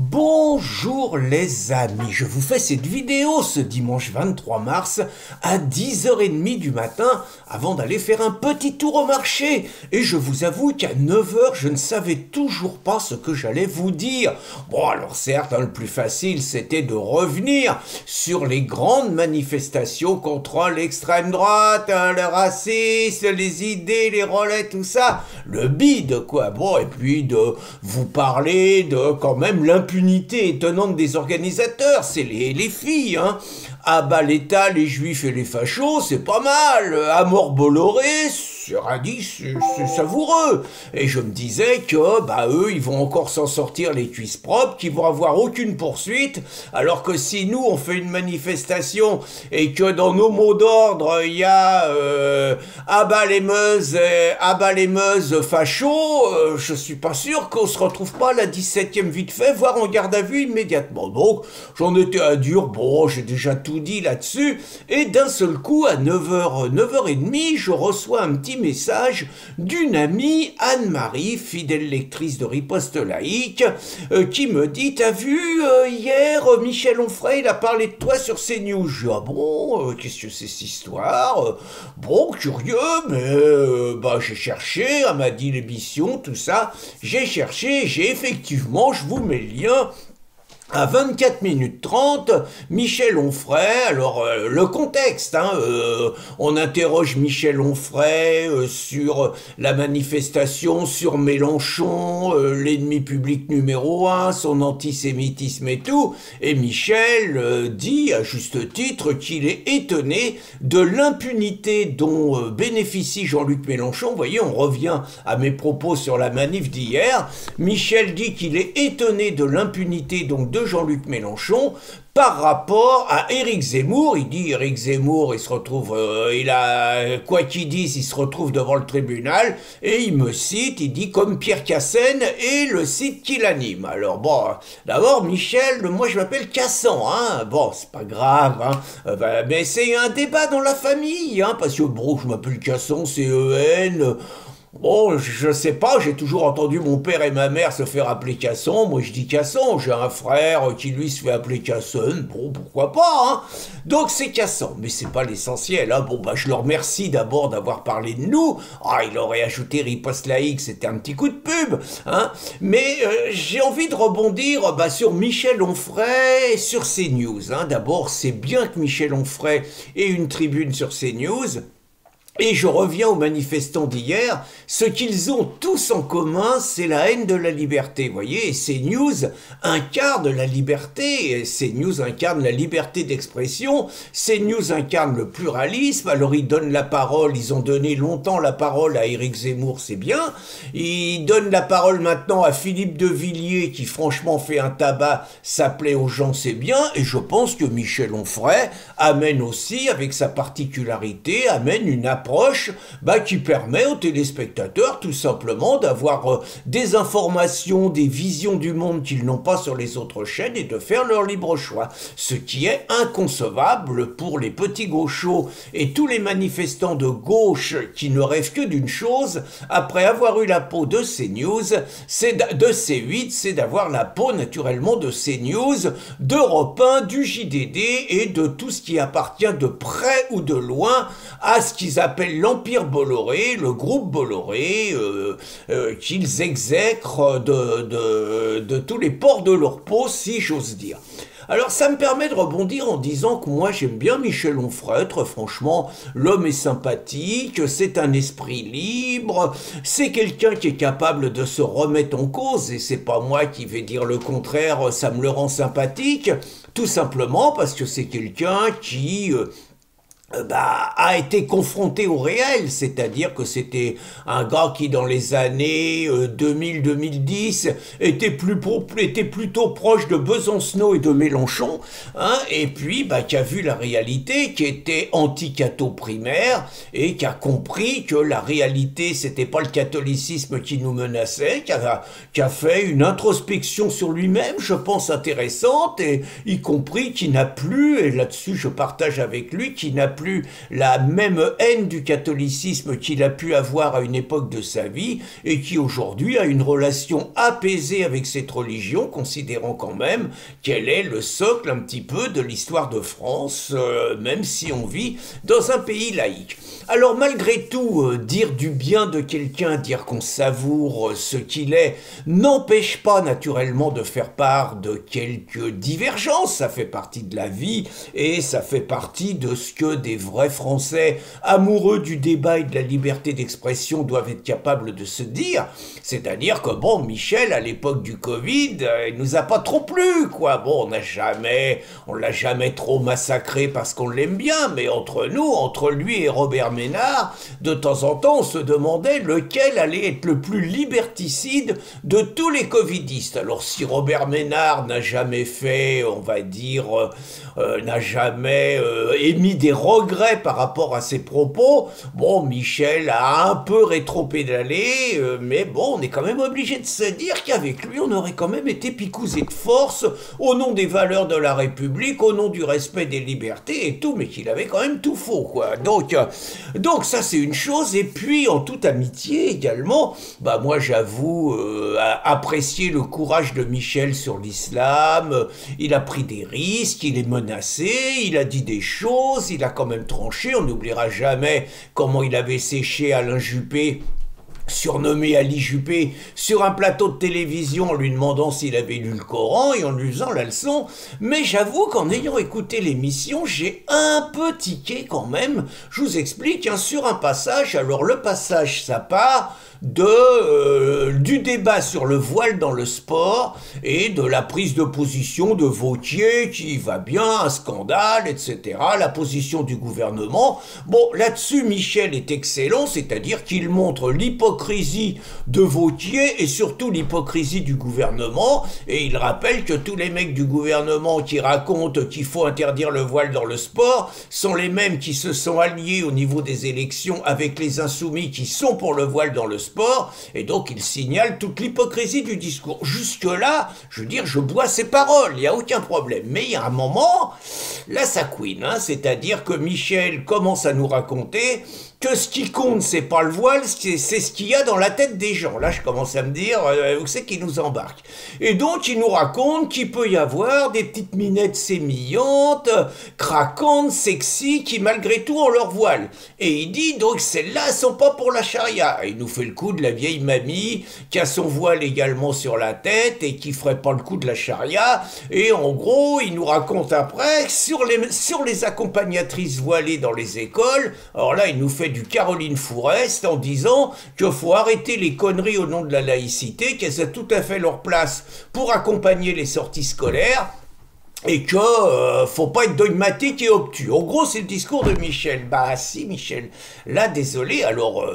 Bonjour les amis, je vous fais cette vidéo ce dimanche 23 mars à 10h30 du matin avant d'aller faire un petit tour au marché. Et je vous avoue qu'à 9h, je ne savais toujours pas ce que j'allais vous dire. Bon alors certes, le plus facile c'était de revenir sur les grandes manifestations contre l'extrême droite, le racisme, les idées, les relais, tout ça. Le bide quoi, bon et puis de vous parler de quand même l'impunité étonnante des organisateurs, c'est les filles, hein. À bas l'État, les juifs et les fachos, c'est pas mal. À mort Bolloré, c'est radis, c'est savoureux. Et je me disais que, eux, ils vont encore s'en sortir les cuisses propres, qu'ils vont avoir aucune poursuite, alors que si nous, on fait une manifestation et que dans nos mots d'ordre, il y a à bas les meuzes fachos, je suis pas sûr qu'on se retrouve pas à la 17e vite fait, voire en garde à vue immédiatement. Donc, j'en étais à dire, bon, j'ai déjà tout dit là-dessus, et d'un seul coup, à 9h30, je reçois un petit message d'une amie, Anne-Marie, fidèle lectrice de Riposte Laïque, qui me dit, t'as vu, hier, Michel Onfray, il a parlé de toi sur CNews. Je dis, ah bon, qu'est-ce que c'est cette histoire? Bon, curieux, mais j'ai cherché, elle m'a dit l'émission, tout ça, j'ai cherché, j'ai effectivement, je vous mets le lien, à 24 minutes 30, Michel Onfray, alors le contexte, on interroge Michel Onfray sur la manifestation, sur Mélenchon, l'ennemi public numéro 1, son antisémitisme et tout, et Michel dit à juste titre qu'il est étonné de l'impunité dont bénéficie Jean-Luc Mélenchon. Vous voyez, on revient à mes propos sur la manif d'hier. Michel dit qu'il est étonné de l'impunité donc de Jean-Luc Mélenchon par rapport à Éric Zemmour. Il dit Éric Zemmour, il se retrouve, quoi qu'il dise, il se retrouve devant le tribunal et il me cite, il dit comme Pierre Cassaigne et le site qui l'anime. Alors bon, d'abord Michel, moi je m'appelle Cassan, bon c'est pas grave, mais c'est un débat dans la famille, parce que bon, je m'appelle Cassan, C-E-N. Bon, je sais pas, j'ai toujours entendu mon père et ma mère se faire appeler Casson, moi je dis Casson, j'ai un frère qui lui se fait appeler Casson, bon pourquoi pas, Donc c'est Casson, mais c'est pas l'essentiel, je le remercie d'abord d'avoir parlé de nous, il aurait ajouté Riposte Laïque, c'était un petit coup de pub, mais j'ai envie de rebondir sur Michel Onfray sur CNews, d'abord c'est bien que Michel Onfray ait une tribune sur CNews. Et je reviens aux manifestants d'hier, ce qu'ils ont tous en commun, c'est la haine de la liberté. Vous voyez, et CNews incarne la liberté, CNews incarne la liberté d'expression, CNews incarne le pluralisme, alors ils donnent la parole, ils ont donné longtemps la parole à Éric Zemmour, c'est bien, ils donnent la parole maintenant à Philippe de Villiers, qui franchement fait un tabac, ça plaît aux gens, c'est bien, et je pense que Michel Onfray amène aussi, avec sa particularité, amène une approche qui permet aux téléspectateurs tout simplement d'avoir des informations, des visions du monde qu'ils n'ont pas sur les autres chaînes et de faire leur libre choix. Ce qui est inconcevable pour les petits gauchos et tous les manifestants de gauche qui ne rêvent que d'une chose, après avoir eu la peau de CNews, de C8, c'est d'avoir la peau naturellement de CNews, d'Europe 1, du JDD et de tout ce qui appartient de près ou de loin à ce qu'ils appellent l'Empire Bolloré, le groupe Bolloré, qu'ils exècrent de tous les pores de leur peau, si j'ose dire. Alors ça me permet de rebondir en disant que moi j'aime bien Michel Onfray, franchement l'homme est sympathique, c'est un esprit libre, c'est quelqu'un qui est capable de se remettre en cause et c'est pas moi qui vais dire le contraire, ça me le rend sympathique, tout simplement parce que c'est quelqu'un qui a été confronté au réel, c'est-à-dire que c'était un gars qui dans les années 2000-2010 était plutôt proche de Besancenot et de Mélenchon, et puis qui a vu la réalité, qui était anti-catho primaire et qui a compris que la réalité c'était pas le catholicisme qui nous menaçait, qui a fait une introspection sur lui-même, je pense intéressante, et y compris qui n'a plus, et là-dessus je partage avec lui, qui n'a plus la même haine du catholicisme qu'il a pu avoir à une époque de sa vie et qui aujourd'hui a une relation apaisée avec cette religion, considérant quand même qu'elle est le socle un petit peu de l'histoire de France, même si on vit dans un pays laïque. Alors malgré tout, dire du bien de quelqu'un, dire qu'on savoure ce qu'il est, n'empêche pas naturellement de faire part de quelques divergences. Ça fait partie de la vie et ça fait partie de ce que des vrais Français amoureux du débat et de la liberté d'expression doivent être capables de se dire. C'est-à-dire que bon, Michel, à l'époque du Covid, il nous a pas trop plu, quoi. Bon, on l'a jamais trop massacré parce qu'on l'aime bien, mais entre nous, entre lui et Robert Ménard, de temps en temps, on se demandait lequel allait être le plus liberticide de tous les covidistes. Alors si Robert Ménard n'a jamais fait, on va dire, n'a jamais émis des regrets par rapport à ses propos, bon, Michel a un peu rétro-pédalé, mais bon, on est quand même obligé de se dire qu'avec lui, on aurait quand même été picousé de force au nom des valeurs de la République, au nom du respect des libertés et tout, mais qu'il avait quand même tout faux, quoi. Donc ça, c'est une chose. Et puis, en toute amitié également, bah moi, j'avoue apprécier le courage de Michel sur l'islam. Il a pris des risques, il est menacé, il a dit des choses, il a quand même tranché. On n'oubliera jamais comment il avait séché Alain Juppé, surnommé Ali Juppé, sur un plateau de télévision en lui demandant s'il avait lu le Coran et en lui faisant la leçon. Mais j'avoue qu'en ayant écouté l'émission, j'ai un peu tiqué quand même. Je vous explique, hein, sur un passage. Alors le passage, ça part du débat sur le voile dans le sport et de la prise de position de Wauquiez qui va bien, un scandale, etc. La position du gouvernement. Bon, là-dessus, Michel est excellent, c'est-à-dire qu'il montre l'hypocrisie de Wauquiez et surtout l'hypocrisie du gouvernement, et il rappelle que tous les mecs du gouvernement qui racontent qu'il faut interdire le voile dans le sport sont les mêmes qui se sont alliés au niveau des élections avec les insoumis qui sont pour le voile dans le sport, et donc il signale toute l'hypocrisie du discours. Jusque-là, je veux dire, je bois ses paroles, il n'y a aucun problème. Mais il y a un moment, là ça couine, hein, c'est-à-dire que Michel commence à nous raconter que ce qui compte, c'est pas le voile, c'est ce qu'il y a dans la tête des gens. Là, je commence à me dire, où c'est qu'il nous embarque? Et donc, il nous raconte qu'il peut y avoir des petites minettes sémillantes, craquantes, sexy, qui malgré tout ont leur voile. Et il dit, donc, celles-là, elles sont pas pour la charia. Et il nous fait le coup de la vieille mamie, qui a son voile également sur la tête, et qui ferait pas le coup de la charia. Et en gros, il nous raconte après, sur les accompagnatrices voilées dans les écoles, alors là, il nous fait du Caroline Fourest en disant qu'il faut arrêter les conneries au nom de la laïcité, qu'elles ont tout à fait leur place pour accompagner les sorties scolaires, et que faut pas être dogmatique et obtus. En gros, c'est le discours de Michel. Bah si, Michel, là, désolé, alors,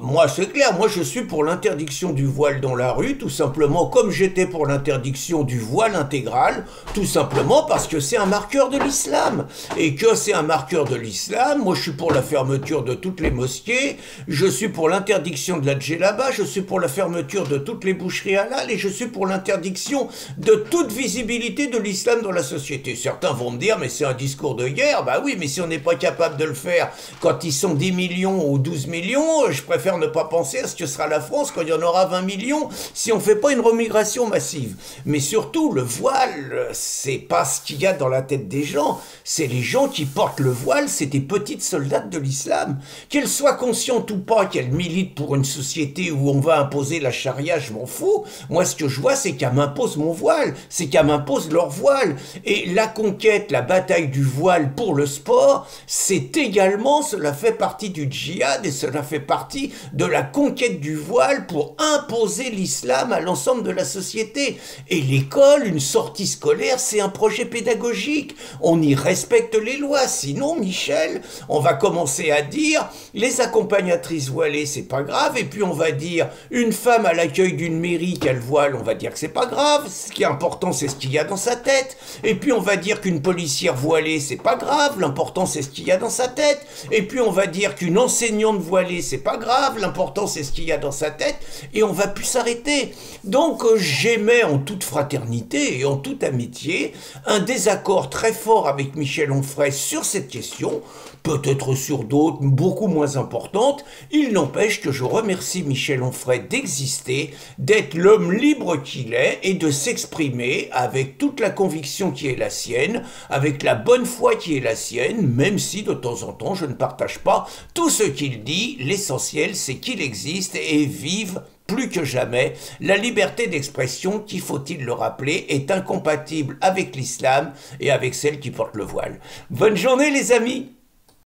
moi, c'est clair, moi, je suis pour l'interdiction du voile dans la rue, tout simplement, comme j'étais pour l'interdiction du voile intégral, tout simplement parce que c'est un marqueur de l'islam, et que c'est un marqueur de l'islam. Moi, je suis pour la fermeture de toutes les mosquées, je suis pour l'interdiction de la djellaba, je suis pour la fermeture de toutes les boucheries halal, et je suis pour l'interdiction de toute visibilité de l'islam dans la société. Certains vont me dire, mais c'est un discours de guerre. Bah oui, mais si on n'est pas capable de le faire quand ils sont 10 millions ou 12 millions, je préfère ne pas penser à ce que sera la France quand il y en aura 20 millions si on ne fait pas une remigration massive. Mais surtout, le voile, c'est pas ce qu'il y a dans la tête des gens, c'est les gens qui portent le voile, c'est des petites soldates de l'islam. Qu'elles soient conscientes ou pas qu'elles militent pour une société où on va imposer la charia, je m'en fous. Moi, ce que je vois, c'est qu'elles m'imposent mon voile, c'est qu'elles m'imposent leur voile. Et la conquête, la bataille du voile pour le sport, c'est également, cela fait partie du djihad et cela fait partie de la conquête du voile pour imposer l'islam à l'ensemble de la société. Et l'école, une sortie scolaire, c'est un projet pédagogique. On y respecte les lois. Sinon, Michel, on va commencer à dire les accompagnatrices voilées, c'est pas grave. Et puis on va dire une femme à l'accueil d'une mairie qu'elle voile, on va dire que c'est pas grave. Ce qui est important, c'est ce qu'il y a dans sa tête. Et puis on va dire qu'une policière voilée, c'est pas grave, l'important c'est ce qu'il y a dans sa tête. Et puis on va dire qu'une enseignante voilée, c'est pas grave, l'important c'est ce qu'il y a dans sa tête. Et on va plus s'arrêter. Donc j'émets en toute fraternité et en toute amitié un désaccord très fort avec Michel Onfray sur cette question. peut-être sur d'autres beaucoup moins importantes. Il n'empêche que je remercie Michel Onfray d'exister, d'être l'homme libre qu'il est et de s'exprimer avec toute la conviction qui est la sienne, avec la bonne foi qui est la sienne, même si de temps en temps je ne partage pas tout ce qu'il dit. L'essentiel, c'est qu'il existe et vive plus que jamais. La liberté d'expression, qui, faut-il le rappeler, est incompatible avec l'islam et avec celle qui porte le voile. Bonne journée les amis!